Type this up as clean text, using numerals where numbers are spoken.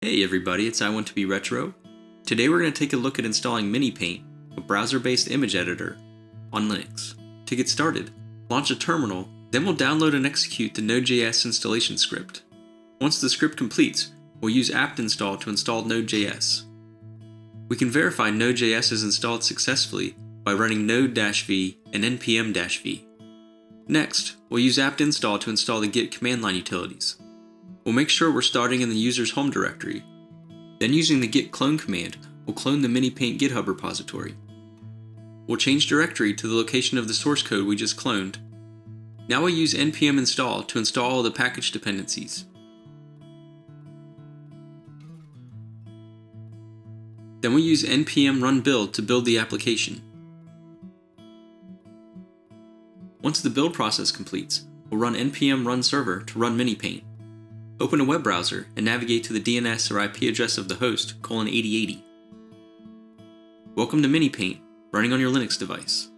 Hey everybody, it's I Want to Be Retro. Today we're going to take a look at installing miniPaint, a browser-based image editor, on Linux. To get started, launch a terminal, then we'll download and execute the NodeJS installation script. Once the script completes, we'll use apt install to install NodeJS. We can verify NodeJS is installed successfully by running node-v and npm-v. Next, we'll use apt install to install the git command line utilities. We'll make sure we're starting in the user's home directory. Then using the git clone command, we'll clone the miniPaint GitHub repository. We'll change directory to the location of the source code we just cloned. Now we'll use npm install to install all the package dependencies. Then we'll use npm run build to build the application. Once the build process completes, we'll run npm run server to run miniPaint. Open a web browser and navigate to the DNS or IP address of the host, /8080. Welcome to miniPaint, running on your Linux device.